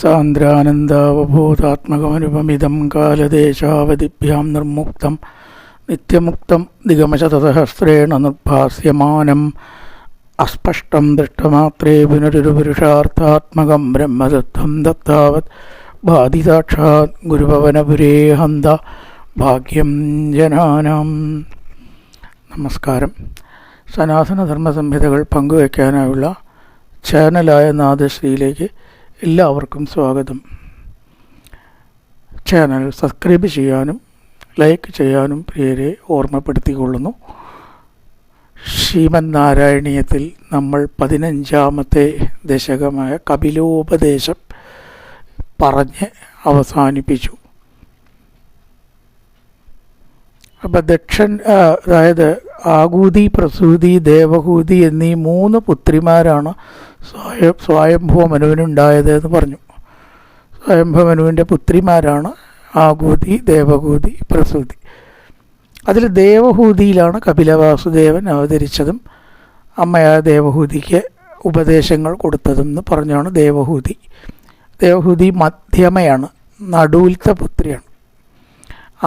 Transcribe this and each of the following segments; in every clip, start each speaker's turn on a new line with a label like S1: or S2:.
S1: സാന്ദ്രാനന്ദാവബോധാത്മകമനുപമിതം കാലദേശാവധിഭ്യാം നിർമുക്തം നിത്യമുക്തം ദിഗമശതസഹസ്രേണ നിർഭാസ്യമാനം അസ്പഷ്ടം ദൃഷ്ടമാത്രേ പുനരുപുരുഷാർത്ഥാത്മകം ബ്രഹ്മദത്തം ദത്താവത് ബാധിസാക്ഷാത് ഗുരുഭവനപുരേ ഹന്ത ഭാഗ്യം ജനാനാം. നമസ്കാരം. സനാതനധർമ്മ സംഹിതകൾ പങ്കുവയ്ക്കാനായുള്ള ചാനലായ നാദശ്രീയിലേക്ക് എല്ലാവർക്കും സ്വാഗതം. ചാനൽ സബ്സ്ക്രൈബ് ചെയ്യാനും ലൈക്ക് ചെയ്യാനും പ്രിയരെ ഓർമ്മപ്പെടുത്തിക്കൊള്ളുന്നു. ശ്രീമദ് നാരായണീയത്തിൽ നമ്മൾ 15ാമത്തെ ദശകമായ കപിലോപദേശം പറഞ്ഞ് അവസാനിപ്പിച്ചു. അപ്പം അതായത് ആകൂതി, പ്രസൂതി, ദേവഹൂതി എന്നീ 3 പുത്രിമാരാണ് സ്വയംഭവ മനുവിനുണ്ടായത് എന്ന് പറഞ്ഞു. സ്വയംഭവ മനുവിൻ്റെ പുത്രിമാരാണ് ആകൂതി, ദേവഹൂതി, പ്രസൂതി. അതിൽ ദേവഹൂതിയിലാണ് കപിലവാസുദേവൻ അവതരിച്ചതും അമ്മയായ ദേവഹൂതിക്ക് ഉപദേശങ്ങൾ കൊടുത്തതും എന്ന് പറഞ്ഞാണ് ദേവഹൂതി. ദേവഹൂതി മധ്യമയാണ്, നടുവിലത്തെ പുത്രിയാണ്.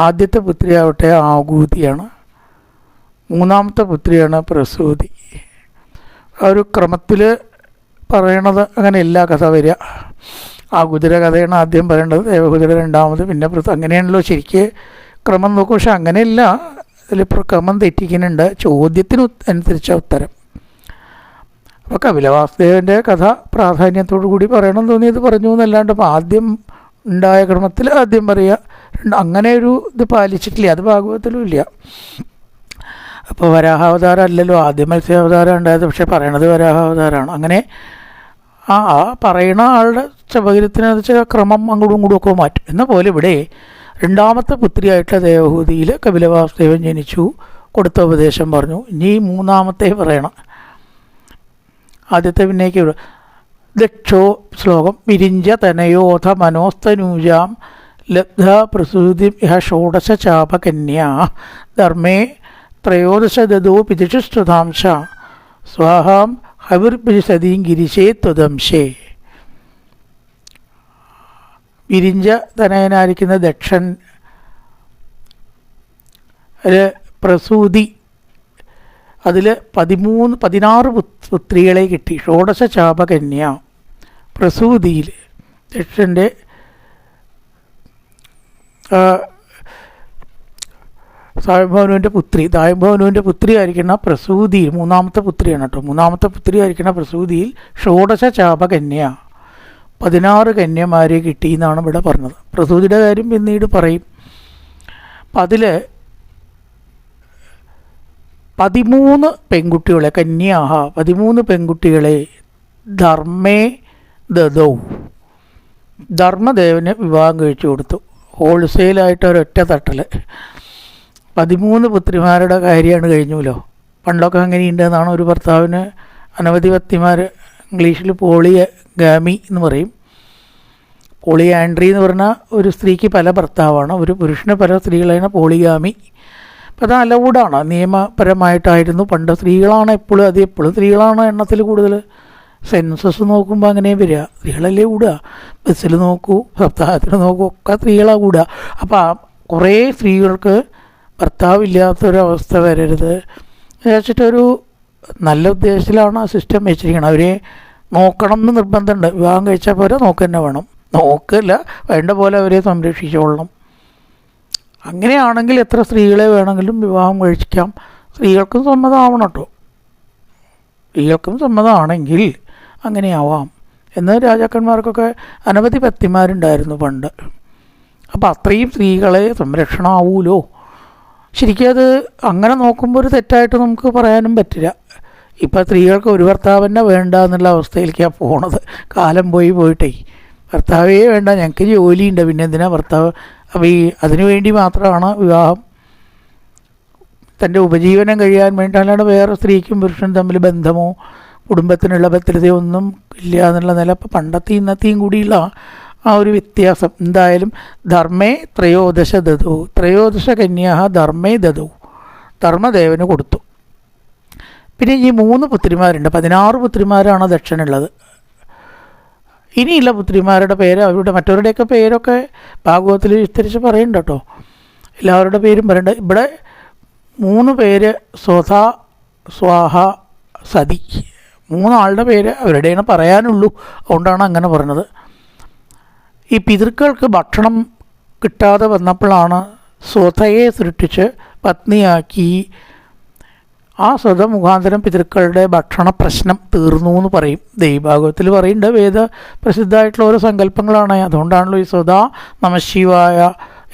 S1: ആദ്യത്തെ പുത്രിയാവട്ടെ ആകൂതിയാണ്, 3ാമത്തെ പുത്രിയാണ് പ്രസൂതി. ആ ഒരു ക്രമത്തിൽ പറയണത് അങ്ങനെയല്ല കഥ വരിക. ആകൂതിയുടെ കഥയാണ് ആദ്യം പറയേണ്ടത്, ദേവഹൂതിയുടെ 2ാമത്, പിന്നെ അങ്ങനെയാണല്ലോ ശരിക്ക് ക്രമം നോക്കും. പക്ഷെ അങ്ങനെയല്ല, അതിലിപ്പോൾ ക്രമം തെറ്റിക്കുന്നുണ്ട്. ചോദ്യത്തിന് അനുസരിച്ച ഉത്തരം. അപ്പോൾ കപിലവാസുദേവൻ്റെ കഥ പ്രാധാന്യത്തോടു കൂടി പറയണം തോന്നിയത് പറഞ്ഞു എന്നല്ലാണ്ട് ഇപ്പോൾ ആദ്യം ഉണ്ടായ ക്രമത്തിൽ ആദ്യം പറയുക, അങ്ങനെ ഒരു ഇത് പാലിച്ചിട്ടില്ല. അത് ഭാഗവതത്തിലും ഇല്ല. അപ്പോൾ വരാഹാവതാരം അല്ലല്ലോ, ആദ്യം മത്സ്യാവതാരം ഉണ്ടായത്, പക്ഷേ പറയണത് വരാഹാവതാരമാണ്. അങ്ങനെ ആ പറയണ ആളുടെ സൗകര്യത്തിനെന്ന് വെച്ചാൽ ക്രമം അങ്ങോട്ടും ഇങ്ങോട്ടും ഒക്കെ മാറ്റും. എന്ന പോലെ ഇവിടെ 2ാമത്തെ പുത്രിയായിട്ടുള്ള ദേവഹൂതിയിൽ കപിലവാസുദേവൻ ജനിച്ചു, കൊടുത്ത ഉപദേശം പറഞ്ഞു. ഇനി 3ാമത്തെ പറയണം. ആദ്യത്തെ പിന്നേക്ക് ദക്ഷോ ശ്ലോകം വിരിഞ്ച തനയോധ മനോസ്തനൂജാം ലബ്ധ പ്രസൂതി ഇഹ ഷോഡശ ചാപകന്യാ ധർമ്മേ ത്രയോദശ ദദോ പിതിഷുസ്തുതാംശ സ്വാഹാം ഹവിർപിസതീം ഗിരിശേ ത്വദംശേ. വിരിഞ്ച തനയനായിരിക്കുന്ന ദക്ഷൻ പ്രസൂതി, അതിൽ 16 പുത്രികളെ കിട്ടി. ഷോഡശ ചാപകന്യ പ്രസൂതിയിൽ ദക്ഷൻ്റെ സായംഭവനുവിൻ്റെ പുത്രി, ദായംഭവനുവിൻ്റെ പുത്രി ആയിരിക്കുന്ന പ്രസൂതിയിൽ 3ാമത്തെ പുത്രിയാണ് കേട്ടോ. 3ാമത്തെ പുത്രി ആയിരിക്കുന്ന പ്രസൂതിയിൽ ഷോഡശ ചാപകന്യ 16 കന്യമാരെ കിട്ടി എന്നാണ് ഇവിടെ പറഞ്ഞത്. പ്രസൂതിയുടെ കാര്യം പിന്നീട് പറയും. അപ്പം അതിൽ 13 പെൺകുട്ടികളെ, കന്യാഹ 13 പെൺകുട്ടികളെ ധർമ്മേ ദദൗ, ധർമ്മദേവന് വിവാഹം കഴിച്ചു കൊടുത്തു. ഹോൾസെയിലായിട്ട് ഒരൊറ്റ തട്ടൽ 13 പുത്രിമാരുടെ കാര്യമാണ് കഴിഞ്ഞല്ലോ. പണ്ടൊക്കെ അങ്ങനെയുണ്ടെന്നാണ്. ഒരു ഭർത്താവിന് അനവധി പത്നിമാർ, ഇംഗ്ലീഷിൽ പോളിഗാമി എന്ന് പറയും. പോളിയാൻഡ്രി എന്ന് പറഞ്ഞാൽ ഒരു സ്ത്രീക്ക് പല ഭർത്താവാണ്, ഒരു പുരുഷന് പല സ്ത്രീകളാണ് പോളിഗാമി. അപ്പോൾ അത് അലൗഡാണ്, നിയമപരമായിട്ടായിരുന്നു പണ്ട്. സ്ത്രീകളാണ് എപ്പോഴും, അത് എപ്പോഴും സ്ത്രീകളാണ് എണ്ണത്തിൽ കൂടുതൽ. സെൻസസ് നോക്കുമ്പോൾ അങ്ങനെ വരിക, സ്ത്രീകളല്ലേ കൂടുക. ബസ്സിൽ നോക്കൂ, സപ്താഹത്തിന് നോക്കൂ, ഒക്കെ സ്ത്രീകളാണ് കൂടുക. അപ്പോൾ കുറേ സ്ത്രീകൾക്ക് ഭർത്താവില്ലാത്തൊരവസ്ഥ വരരുത് വിചാരിച്ചിട്ടൊരു നല്ല ഉദ്ദേശത്തിലാണ് ആ സിസ്റ്റം വെച്ചിരിക്കുന്നത്. അവരെ നോക്കണം എന്ന് നിർബന്ധമുണ്ട്. വിവാഹം കഴിച്ചാൽ പോലെ നോക്കുക തന്നെ വേണം. നോക്കില്ല, വേണ്ട പോലെ അവരെ സംരക്ഷിച്ചോളണം. അങ്ങനെയാണെങ്കിൽ എത്ര സ്ത്രീകളെ വേണമെങ്കിലും വിവാഹം കഴിക്കാം. സ്ത്രീകൾക്കും സമ്മതമാവണം കേട്ടോ. സ്ത്രീകൾക്കും സമ്മതമാണെങ്കിൽ അങ്ങനെയാവാം എന്ന് രാജാക്കന്മാർക്കൊക്കെ അനവധി പത്നിമാരുണ്ടായിരുന്നു പണ്ട്. അപ്പോൾ അത്രയും സ്ത്രീകളെ സംരക്ഷണം ആവൂലോ. ശരിക്കും അത് അങ്ങനെ നോക്കുമ്പോൾ ഒരു തെറ്റായിട്ട് നമുക്ക് പറയാനും പറ്റില്ല. ഇപ്പോൾ സ്ത്രീകൾക്ക് ഒരു ഭർത്താവിനെ വേണ്ട എന്നുള്ള അവസ്ഥയിലേക്കാണ് പോണത്. കാലം പോയിട്ടേ ഭർത്താവേ വേണ്ട, ഞങ്ങൾക്ക് ജോലിയുണ്ട്, പിന്നെ എന്തിനാ ഭർത്താവ്. അപ്പോൾ അതിനു വേണ്ടി മാത്രമാണ് വിവാഹം, തൻ്റെ ഉപജീവനം കഴിയാൻ വേണ്ടി. അല്ലാണ്ട് വേറെ സ്ത്രീക്കും പുരുഷനും തമ്മിൽ ബന്ധമോ കുടുംബത്തിനുള്ള ഭദ്രതയോ ഒന്നും ഇല്ല എന്നുള്ള നില. അപ്പോൾ പണ്ടത്തെയും ഇന്നത്തെയും കൂടിയുള്ള ആ ഒരു വ്യത്യാസം. എന്തായാലും ധർമ്മേ ത്രയോദശ ദദു, ത്രയോദശ കന്യാഹ ധർമ്മേ ദദു, ധർമ്മദേവന് കൊടുത്തു. പിന്നെ ഈ 3 പുത്രിമാരുണ്ട്. 16 പുത്രിമാരാണ് ദക്ഷനുള്ളത്. ഇനിയുള്ള പുത്രിമാരുടെ പേര് അവരുടെ മറ്റവരുടെയൊക്കെ പേരൊക്കെ ഭാഗവതത്തിൽ വിസ്തരിച്ച് പറയുന്നുണ്ട് കേട്ടോ. എല്ലാവരുടെ പേരും പറയണ്ട. ഇവിടെ 3 പേര് സ്വധ, സ്വാഹ, സതി, 3 ആളുടെ പേര് അവരുടെയാണ് പറയാനുള്ളൂ. അതുകൊണ്ടാണ് അങ്ങനെ പറഞ്ഞത്. ഈ പിതൃക്കൾക്ക് ഭക്ഷണം കിട്ടാതെ വന്നപ്പോഴാണ് സ്വതയെ സൃഷ്ടിച്ച് പത്നിയാക്കി. ആ സ്വത മുഖാന്തരം പിതൃക്കളുടെ ഭക്ഷണ പ്രശ്നം തീർന്നു എന്ന് പറയും. ദൈവഭാഗവത്തിൽ പറയുന്നുണ്ട്. വേദ പ്രസിദ്ധമായിട്ടുള്ള ഓരോ സങ്കല്പങ്ങളാണ്. അതുകൊണ്ടാണല്ലോ ഈ സ്വത നമഃശിവായ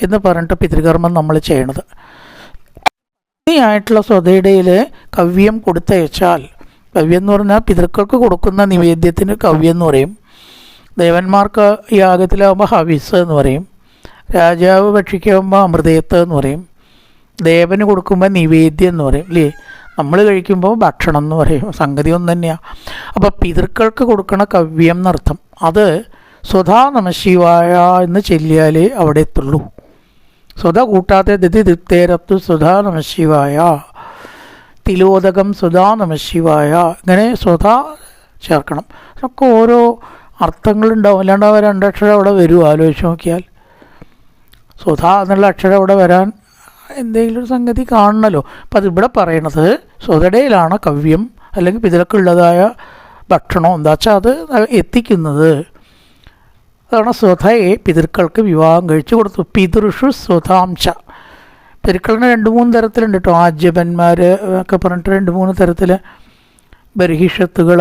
S1: എന്ന് പറഞ്ഞിട്ട് പിതൃകർമ്മം നമ്മൾ ചെയ്യണത്. പത്നിയായിട്ടുള്ള സ്വതയുടെയിൽ കവ്യം കൊടുത്തയച്ചാൽ, കവ്യം എന്ന് പറഞ്ഞാൽ പിതൃക്കൾക്ക് കൊടുക്കുന്ന നിവേദ്യത്തിന് കവ്യം എന്ന് പറയും. ദേവന്മാർക്ക് യാഗത്തിലാകുമ്പോൾ ഹവിസ് എന്ന് പറയും. രാജാവ് ഭക്ഷിക്കുമ്പോൾ അമൃതയത്ത് എന്ന് പറയും. ദേവന് കൊടുക്കുമ്പോൾ നിവേദ്യം എന്ന് പറയും അല്ലേ. നമ്മൾ കഴിക്കുമ്പോൾ ഭക്ഷണം എന്ന് പറയും. സംഗതി ഒന്ന് തന്നെയാണ്. അപ്പോൾ പിതൃക്കൾക്ക് കൊടുക്കണ കവ്യം എന്നർത്ഥം. അത് സ്വധാ നമഃശിവായ എന്ന് ചൊല്ലിയാലേ അവിടെ എത്തുള്ളൂ. സ്വത കൂട്ടാതെ ദിതി ദിപ്തേരത്തു സ്വധാ നമഃശിവായ, തിലോദകം സ്വധാ നമഃശിവായ, ഇങ്ങനെ സ്വധ ചേർക്കണം. അതൊക്കെ ഓരോ അർത്ഥങ്ങളുണ്ടാവും. അല്ലാണ്ട് ആ 2 അക്ഷരം അവിടെ വരും. ആലോചിച്ച് നോക്കിയാൽ സ്വധ എന്നുള്ള അക്ഷരം അവിടെ വരാൻ എന്തെങ്കിലും ഒരു സംഗതി കാണണമല്ലോ. അപ്പം അതിവിടെ പറയണത് സ്വതടയിലാണ് കവ്യം അല്ലെങ്കിൽ പിതൃക്കുള്ളതായ ഭക്ഷണം എന്താ വെച്ചാൽ അത് എത്തിക്കുന്നത്. അതാണ് സ്വതയെ പിതൃക്കൾക്ക് വിവാഹം കഴിച്ചു കൊടുത്തു. പിതൃഷു സ്വതാംശ. പിതൃക്കളിന് 2-3 തരത്തിലുണ്ട് കേട്ടോ. ആജ്യപന്മാർ ഒക്കെ പറഞ്ഞിട്ട് 2-3 തരത്തിൽ. ബർഹിഷത്തുകൾ,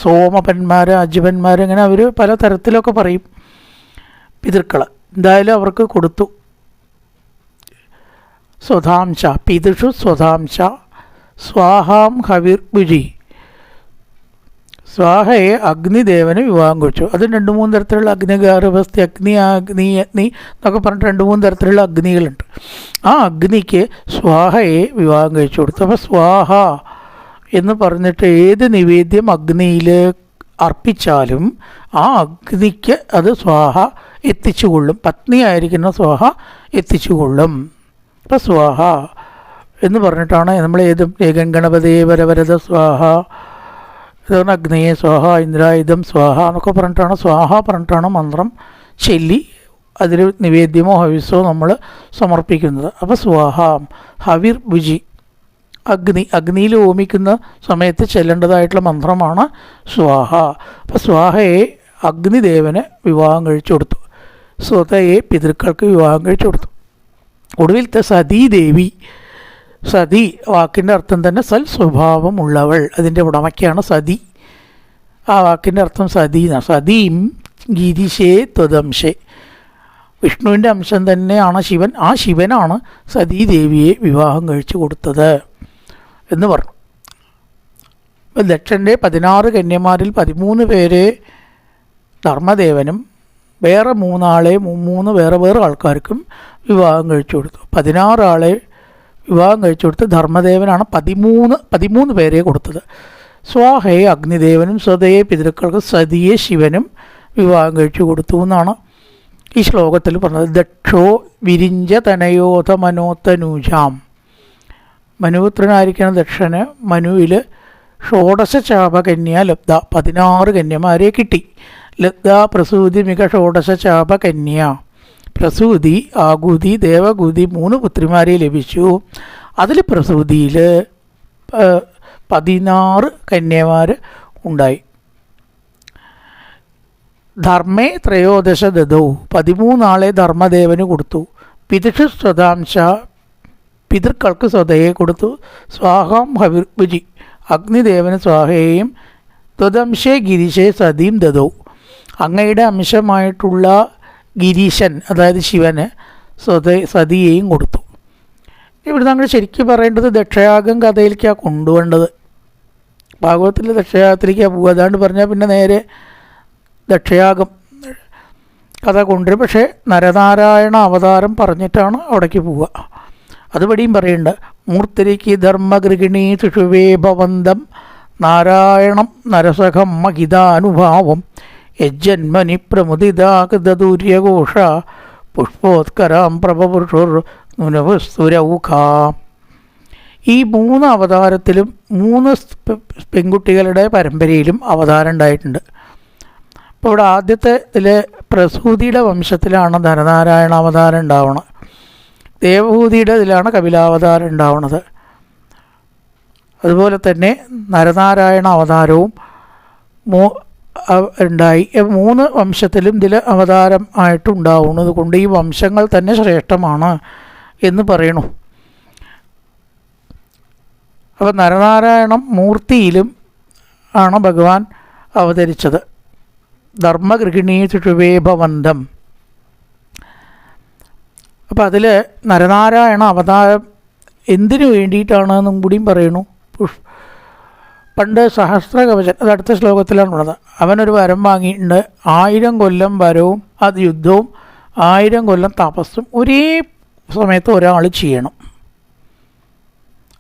S1: സോമപന്മാർ, ആജ്യപന്മാർ, ഇങ്ങനെ അവർ പല തരത്തിലൊക്കെ പറയും പിതൃക്കൾ. എന്തായാലും അവർക്ക് കൊടുത്തു. സ്വതാംശ പിതൃഷു സ്വതാംശ സ്വാഹാം ഹവിർഭുജി. സ്വാഹയെ അഗ്നിദേവന് വിവാഹം കഴിച്ചു. അത് 2-3 തരത്തിലുള്ള അഗ്നിഗാർഭസ്ഥി, അഗ്നി എന്നൊക്കെ പറഞ്ഞിട്ട് 2-3 തരത്തിലുള്ള അഗ്നികളുണ്ട്. ആ അഗ്നിക്ക് സ്വാഹയെ വിവാഹം കഴിച്ചു കൊടുത്തു. അപ്പോൾ സ്വാഹ എന്ന് പറഞ്ഞിട്ട് ഏത് നിവേദ്യം അഗ്നിയിൽ അർപ്പിച്ചാലും ആ അഗ്നിക്ക് അത് സ്വാഹ എത്തിച്ചുകൊള്ളും. പത്നിയായിരിക്കുന്ന സ്വാഹ എത്തിച്ചുകൊള്ളും. അപ്പം സ്വാഹ എന്ന് പറഞ്ഞിട്ടാണ് നമ്മൾ ഏതും ഗണപതേ വരവരത സ്വാഹ, ഇതാണ് അഗ്നയെ സ്വാഹ, ഇന്ദ്രായുധം സ്വാഹ എന്നൊക്കെ പറഞ്ഞിട്ടാണ് സ്വാഹ പറഞ്ഞിട്ടാണ് മന്ത്രം ചൊല്ലി അതിൽ നിവേദ്യമോ ഹവിസോ നമ്മൾ സമർപ്പിക്കുന്നത്. അപ്പോൾ സ്വാഹ ഹവിർ ഭുജി, അഗ്നിയിൽ ഹോമിക്കുന്ന സമയത്ത് ചെല്ലേണ്ടതായിട്ടുള്ള മന്ത്രമാണ് സ്വാഹ. അപ്പോൾ സ്വാഹയെ അഗ്നിദേവന് വിവാഹം കഴിച്ചു കൊടുത്തു. സ്വതയെ പിതൃക്കൾക്ക് വിവാഹം കഴിച്ചു കൊടുത്തു. ഒടുവിലത്തെ സതീദേവി. സതി വാക്കിൻ്റെ അർത്ഥം തന്നെ സൽ സ്വഭാവമുള്ളവൾ, അതിൻ്റെ ഉടമയ്ക്കാണ് സതി. ആ വാക്കിൻ്റെ അർത്ഥം സതി എന്നാണ്. സതീം ഗിരിശേ ത്വദംശേ. വിഷ്ണുവിൻ്റെ അംശം തന്നെയാണ് ശിവൻ. ആ ശിവനാണ് സതീദേവിയെ വിവാഹം കഴിച്ചു കൊടുത്തത് എന്ന് പറഞ്ഞു. ദക്ഷൻ്റെ 16 കന്യമാരിൽ 13 പേരെ ധർമ്മദേവനും വേറെ 3 ആളെ 3 വേറെ ആൾക്കാർക്കും വിവാഹം കഴിച്ചു കൊടുത്തു. 16 ആളെ വിവാഹം കഴിച്ചു കൊടുത്ത് ധർമ്മദേവനാണ് 13 പേരെ കൊടുത്തത്. സ്വാഹയെ അഗ്നിദേവനും സ്വതയെ പിതൃക്കൾക്ക് സതിയെ ശിവനും വിവാഹം കഴിച്ചു കൊടുത്തു എന്നാണ് ഈ ശ്ലോകത്തിൽ പറഞ്ഞത്. ദക്ഷോ വിരിഞ്ച തനയോധ മനോത്തനൂജാം. മനുപുത്രനായിരിക്കുന്ന ദക്ഷന് മനുവിൽ 16 ചാപകന്യ ലബ്ധ, 16 കന്യമാരെ കിട്ടി. ലബ്ധ പ്രസൂതി മിക 16 ചാപകന്യ. പ്രസൂതി, ആകൂതി, ദേവകൂതി 3 പുത്രിമാരെ ലഭിച്ചു. അതിൽ പ്രസൂതിയിൽ 16 കന്യമാർ ഉണ്ടായി. ധർമ്മേ 13 ദദൗ, 13 ആളെ ധർമ്മദേവന് കൊടുത്തു. പിതൃഷു സ്വതാംശ, പിതൃക്കൾക്ക് സ്വതയെ കൊടുത്തു. സ്വാഹാം ഹവിർഭുജി, അഗ്നിദേവന് സ്വാഹയെയും. ത്വദംശേ ഗിരിശേ സതീം ദദൗ, അങ്ങയുടെ അംശമായിട്ടുള്ള ഗിരീശൻ അതായത് ശിവന് സതിയെയും കൊടുത്തു. ഇവിടെ നമ്മൾ ശരിക്കും പറയേണ്ടത് ദക്ഷയാഗം കഥയിലേക്കാണ് കൊണ്ടുപോകേണ്ടത്. ഭാഗവത്തിൽ ദക്ഷയാഗത്തിലേക്കാണ് പോകുക. അതാണ്ട് പറഞ്ഞാൽ പിന്നെ നേരെ ദക്ഷയാഗം കഥ കൊണ്ടുവരും. പക്ഷേ നരനാരായണ അവതാരം പറഞ്ഞിട്ടാണ് അവിടേക്ക് പോവുക. അതുപടിയും പറയുന്നുണ്ട്. മൂർത്തിരിക്ക് ധർമ്മഗൃഹിണീ ശിശുവേ ഭവന്തം നാരായണം നരസഖം മഹിതാനുഭാവം യജ്ജന്മനി പ്രമുദിതാകൃതൂര്യഘോഷ പുഷ്പോത്കരാം പ്രഭപുരുഷുർ നുനവസ്തുരൗഖാം. ഈ 3 അവതാരത്തിലും 3 പെൺകുട്ടികളുടെ പരമ്പരയിലും അവതാരം ഉണ്ടായിട്ടുണ്ട്. അപ്പോൾ ഇവിടെ ആദ്യത്തെ ഇതിൽ പ്രസൂതിയുടെ വംശത്തിലാണ് നരനാരായണ അവതാരം ഉണ്ടാവുന്നത്. ദേവഹൂതിയുടെ ഇതിലാണ് കപിലാവതാരം ഉണ്ടാവുന്നത്. അതുപോലെ തന്നെ നരനാരായണ അവതാരവും ഉണ്ടായി. 3 വംശത്തിലും ഇതിൽ അവതാരം ആയിട്ടുണ്ടാവുന്നത് കൊണ്ട് ഈ വംശങ്ങൾ തന്നെ ശ്രേഷ്ഠമാണ് എന്ന് പറയണു. അപ്പോൾ നരനാരായണം മൂർത്തിയിലും ആണ് ഭഗവാൻ അവതരിച്ചത്. ധർമ്മഗൃഹിണീ ചുഷുവേഭവന്തം. അപ്പോൾ അതിൽ നരനാരായണ അവതാരം എന്തിനു വേണ്ടിയിട്ടാണെന്നും കൂടിയും പറയണു. പണ്ട് സഹസ്രകവചൻ, അത് അടുത്ത ശ്ലോകത്തിലാണുള്ളത്, അവനൊരു വരം വാങ്ങിയിട്ടുണ്ട്. 1000 കൊല്ലം വരവും അത് യുദ്ധവും 1000 കൊല്ലം തപസ്സും ഒരേ സമയത്ത് ഒരാൾ ചെയ്യണം.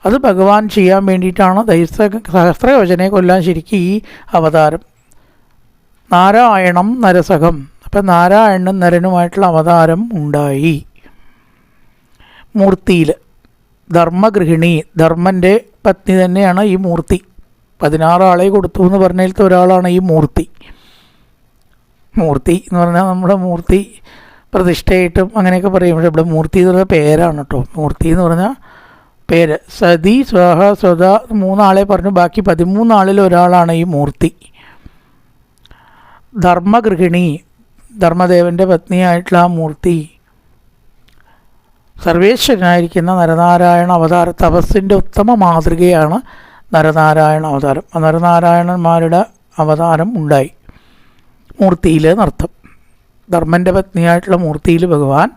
S1: അത് ഭഗവാൻ ചെയ്യാൻ വേണ്ടിയിട്ടാണ് സഹസ്രകവചനെ കൊല്ലാൻ ശരിക്കും ഈ അവതാരം. നാരായണം നരസഖം. അപ്പം നാരായണനും നരനുമായിട്ടുള്ള അവതാരം ഉണ്ടായി മൂർത്തിയിൽ. ധർമ്മഗൃഹിണി, ധർമ്മൻ്റെ പത്നി തന്നെയാണ് ഈ മൂർത്തി. 16 ആളെ കൊടുത്തു എന്ന് പറഞ്ഞതിലത്തെ ഒരാളാണ് ഈ മൂർത്തി. മൂർത്തി എന്ന് പറഞ്ഞാൽ നമ്മുടെ മൂർത്തി പ്രതിഷ്ഠയായിട്ടും അങ്ങനെയൊക്കെ പറയും. പക്ഷേ ഇവിടെ മൂർത്തി എന്ന് പറഞ്ഞാൽ പേരാണ് കേട്ടോ. മൂർത്തി എന്ന് പറഞ്ഞാൽ പേര്. സതി, സ്വഹ, സ്വത 3 ആളെ പറഞ്ഞു. ബാക്കി 13 ആളിൽ ഒരാളാണ് ഈ മൂർത്തി. ധർമ്മഗൃഹിണി, ധർമ്മദേവൻ്റെ പത്നിയായിട്ടുള്ള ആ മൂർത്തി സർവേശ്വരനായിരിക്കുന്ന നരനാരായണ അവതാര തപസ്സിൻ്റെ ഉത്തമ മാതൃകയാണ് നരനാരായണ അവതാരം. നരനാരായണന്മാരുടെ അവതാരം ഉണ്ടായി മൂർത്തിയിൽ എന്നർത്ഥം. ധർമ്മൻ്റെ പത്നിയായിട്ടുള്ള മൂർത്തിയിൽ ഭഗവാൻ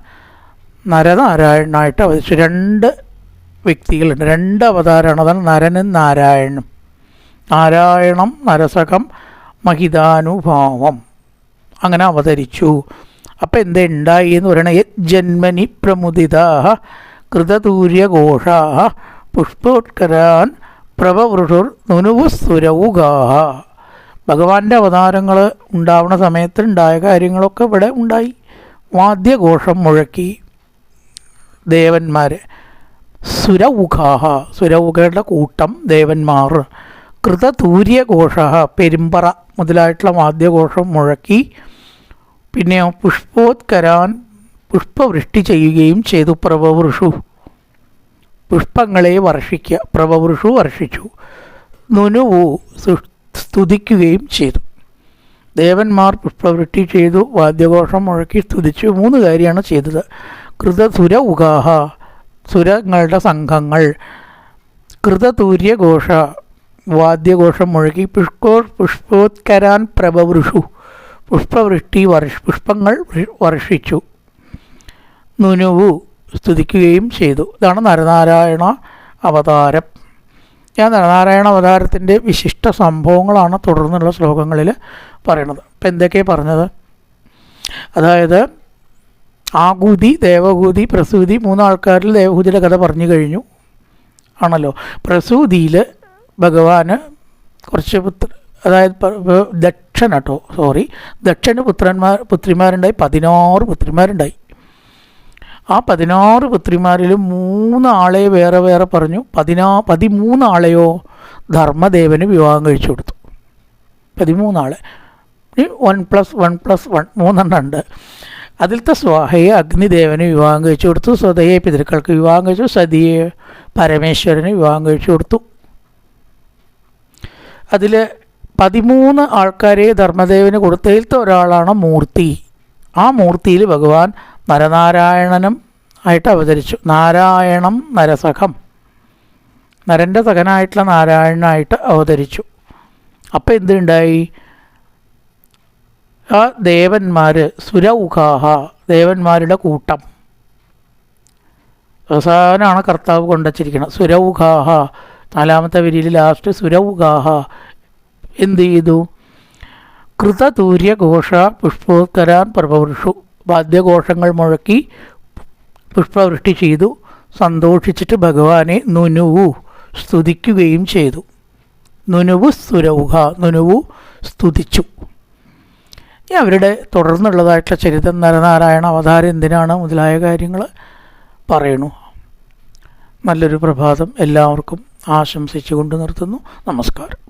S1: നരനാരായണനായിട്ട് അവതരിച്ചു. 2 വ്യക്തികളുണ്ട്, 2 അവതാരമാണ്. അതാണ് നരനും നാരായണനും. നാരായണം നരസഖം മഹിതാനുഭാവം അങ്ങനെ അവതരിച്ചു. അപ്പം എന്തുണ്ടായി എന്ന് പറയണത്, യജ്ജന്മനി പ്രമുദിത കൃതതൂര്യഘോഷ പുഷ്പോത്കരാൻ പ്രഭവൃഷുർ നുനുവുസ്സുരവുഗാ. ഭഗവാന്റെ അവതാരങ്ങൾ ഉണ്ടാവുന്ന സമയത്ത് ഉണ്ടായ കാര്യങ്ങളൊക്കെ ഇവിടെ ഉണ്ടായി. വാദ്യഘോഷം മുഴക്കി ദേവന്മാർ. സുരവുഖാഹ, സുരവുഖയുടെ കൂട്ടം ദേവന്മാർ. കൃതതൂര്യഘോഷ, പെരുമ്പറ മുതലായിട്ടുള്ള വാദ്യഘോഷം മുഴക്കി. പിന്നെ പുഷ്പോത്കരാൻ, പുഷ്പവൃഷ്ടി ചെയ്യുകയും ചെയ്തു. പ്രഭവൃഷു, പുഷ്പങ്ങളെ വർഷിക്കുക. പ്രഭവൃഷു വർഷിച്ചു. നുനുവു, സ്തുതിക്കുകയും ചെയ്തു. ദേവന്മാർ പുഷ്പവൃഷ്ടി ചെയ്തു, വാദ്യഘോഷം മുഴക്കി സ്തുതിച്ചു. 3 കാര്യമാണ് ചെയ്തത്. കൃതസുര ഉഗാഹ, സുരങ്ങളുടെ സംഘങ്ങൾ. കൃതതൂര്യഘോഷ, വാദ്യഘോഷം മുഴക്കി. പുഷ്പോത്കരാൻ പ്രഭവൃഷു, പുഷ്പവൃഷ്ടി പുഷ്പങ്ങൾ വർഷിച്ചു. നുനുവു, സ്തുതിക്കുകയും ചെയ്തു. ഇതാണ് നരനാരായണ അവതാരം. ഞാൻ നരനാരായണ അവതാരത്തിൻ്റെ വിശിഷ്ട സംഭവങ്ങളാണ് തുടർന്നുള്ള ശ്ലോകങ്ങളിൽ പറയണത്. ഇപ്പം എന്തൊക്കെയാണ് പറഞ്ഞത്? അതായത് ആകൂതി, ദേവഹൂതി, പ്രസൂതി 3 ആൾക്കാരിൽ ദേവഹൂതിയുടെ കഥ പറഞ്ഞു കഴിഞ്ഞു ആണല്ലോ. പ്രസൂതിയിൽ ഭഗവാന് കുറച്ച് ദക്ഷന് പുത്രിമാരുണ്ടായി. 16 പുത്രിമാരുണ്ടായി. ആ 16 പുത്രിമാരിലും 3 ആളെ വേറെ വേറെ പറഞ്ഞു. 13 ആളെയോ ധർമ്മദേവന് വിവാഹം കഴിച്ചു കൊടുത്തു. 13 ആളെ. 1+1+1 3 ഉണ്ട്. അതിലത്തെ സ്വാഹയെ അഗ്നിദേവന് വിവാഹം കഴിച്ചു കൊടുത്തു. സ്വതയെ പിതൃക്കൾക്ക് വിവാഹം കഴിച്ചു. സതിയെ പരമേശ്വരന് വിവാഹം കഴിച്ചു കൊടുത്തു. അതിൽ 13 ആൾക്കാരെ ധർമ്മദേവന് കൊടുത്തതിലത്തെ ഒരാളാണ് മൂർത്തി. ആ മൂർത്തിയിൽ ഭഗവാൻ നരനാരായണനും ആയിട്ട് അവതരിച്ചു. നാരായണം നരസഖം, നരൻ്റെ സഖനായിട്ടുള്ള നാരായണനായിട്ട് അവതരിച്ചു. അപ്പം എന്തുണ്ടായി? ആ ദേവന്മാർ, സുരൗഖാഹ, ദേവന്മാരുടെ കൂട്ടം. അവസാനമാണ് കർത്താവ് കൊണ്ടുവച്ചിരിക്കുന്നത്. സുരൗഖാഹ, 4ാമത്തെ വരിയിൽ ലാസ്റ്റ് സുരൗഖാഹ എന്ത് ചെയ്തു? കൃതതൂര്യഘോഷ പുഷ്പോത്കരാൻ പ്രഭവൃഷു, വാദ്യഘോഷങ്ങൾ മുഴക്കി പുഷ്പവൃഷ്ടി ചെയ്തു. സന്തോഷിച്ചിട്ട് ഭഗവാനെ നുനുവു, സ്തുതിക്കുകയും ചെയ്തു. നുനുവു സുരൗഹ, നുനുവു സ്തുതിച്ചു. അവരുടെ തുടർന്നുള്ളതായിട്ടുള്ള ചരിത്രം, നരനാരായണ അവതാരം എന്തിനാണ് മുതലായ കാര്യങ്ങൾ പറയണു. നല്ലൊരു പ്രഭാതം എല്ലാവർക്കും ആശംസിച്ചുകൊണ്ട് നിർത്തുന്നു. നമസ്കാരം.